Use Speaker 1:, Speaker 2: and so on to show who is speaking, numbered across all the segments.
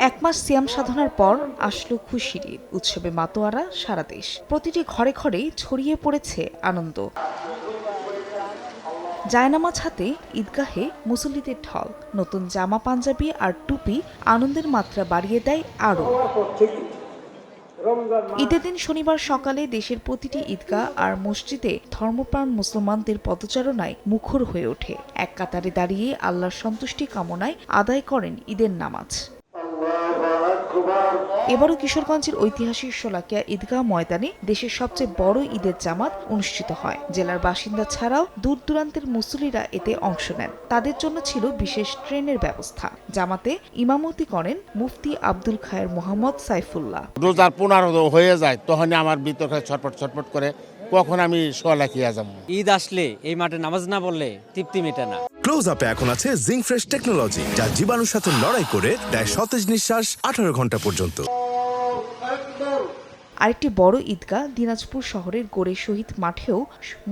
Speaker 1: এক মাস সিয়াম সাধনার পর আসলো খুশির ঈদ। উৎসবে মাতোয়ারা সারা দেশ। প্রতিটি ঘরে ঘরে ছড়িয়ে পড়েছে আনন্দ। জায়নামাজ হাতে ঈদগাহে মুসল্লিদের ঢল। নতুন জামা পাঞ্জাবি আর টুপি আনন্দের মাত্রা বাড়িয়ে দেয় আরও। ঈদের দিন শনিবার সকালে দেশের প্রতিটি ঈদগাহ আর মসজিদে ধর্মপ্রাণ মুসলমানদের পদচারণায় মুখর হয়ে ওঠে। এক কাতারে দাঁড়িয়ে আল্লাহর সন্তুষ্টি কামনায় আদায় করেন ঈদের নামাজ। এবারও কিশোরগঞ্জের ঐতিহাসিক শোলাকিয়া ঈদগাহ ময়দানে দেশের সবচেয়ে বড় ঈদের জামাত অনুষ্ঠিত হয়। জেলার বাসিন্দা ছাড়াও দূর দূরান্তের মুসল্লিরা এতে অংশ নেন। তাদের জন্য ছিল বিশেষ ট্রেনের ব্যবস্থা। জামাতে ইমামতি করেন মুফতি আব্দুল খায়ের মোহাম্মদ সাইফুল্লাহ।
Speaker 2: রোজার 15 হয়ে যায় তখন আমার ভিতর ছটফট করে কখন আমি শোলাকিয়া যাব।
Speaker 3: ঈদ আসলে এই মাঠে নামাজ না পড়লে তৃপ্তি মেটে না।
Speaker 4: ক্লোজ আপে এখন আছে জিঙ্ক ফ্রেশ টেকনোলজি, যা জীবাণুর সাথে লড়াই করে দেয় সতেজ নিঃশ্বাস 18 ঘন্টা পর্যন্ত।
Speaker 1: আরেকটি বড় ঈদগাহ দিনাজপুর শহরের গোরে শহীদ মাঠেও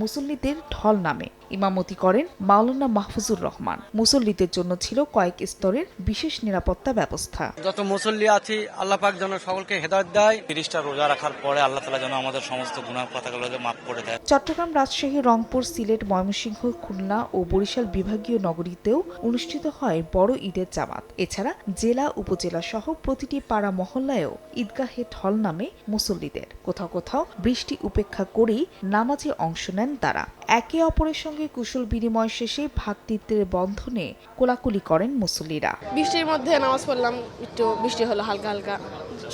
Speaker 1: মুসল্লিদের ঢল নামে। ইমামতি করেন মাওলানা মাহফুজুর রহমান। মুসল্লিদের জন্য ছিল কয়েক স্তরের বিশেষ নিরাপত্তা ব্যবস্থা।
Speaker 5: যত মুসল্লি আছি আল্লাহ পাক যেন সকলকে হেদায়েত দেয়। 30টা রোজা রাখার পরে আল্লাহ তাআলা যেন আমাদের সমস্ত গুনাহ কথাগুলো মাফ করে দেয়।
Speaker 1: চট্টগ্রাম, রাজশাহী, রংপুর, সিলেট, ময়মনসিংহ, খুলনা ও বরিশাল বিভাগীয় নগরীতেও অনুষ্ঠিত হয় বড় ঈদের জামাত। এছাড়া জেলা, উপজেলা সহ প্রতিটি পাড়া মহল্লায়ও ঈদগাহে ঢল নামে মুসল্লিদের। কোথাও কোথাও বৃষ্টি উপেক্ষা করেই নামাজে অংশ নেন তারা। একে অপরের সঙ্গে কুশল বিনিময় শেষে ভ্রাতৃত্বের বন্ধনে কোলাকুলি করেন মুসল্লিরা।
Speaker 6: বৃষ্টির মধ্যে নামাজ পড়লাম, একটু বৃষ্টি হলো হালকা হালকা,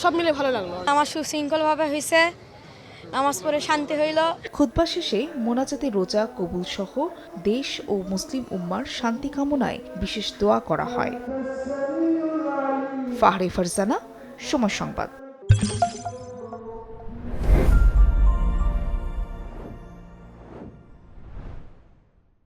Speaker 6: সব মিলে ভালো লাগলো।
Speaker 7: নামাজ সুশৃঙ্খল ভাবে হয়েছে, নামাজ পড়ে শান্তি হইল।
Speaker 1: খুতবা শেষে মোনাজাতে রোজা কবুল সহ দেশ ও মুসলিম উম্মার শান্তি কামনায় বিশেষ দোয়া করা হয়। ফাহরে ফারজানা, সময় সংবাদ।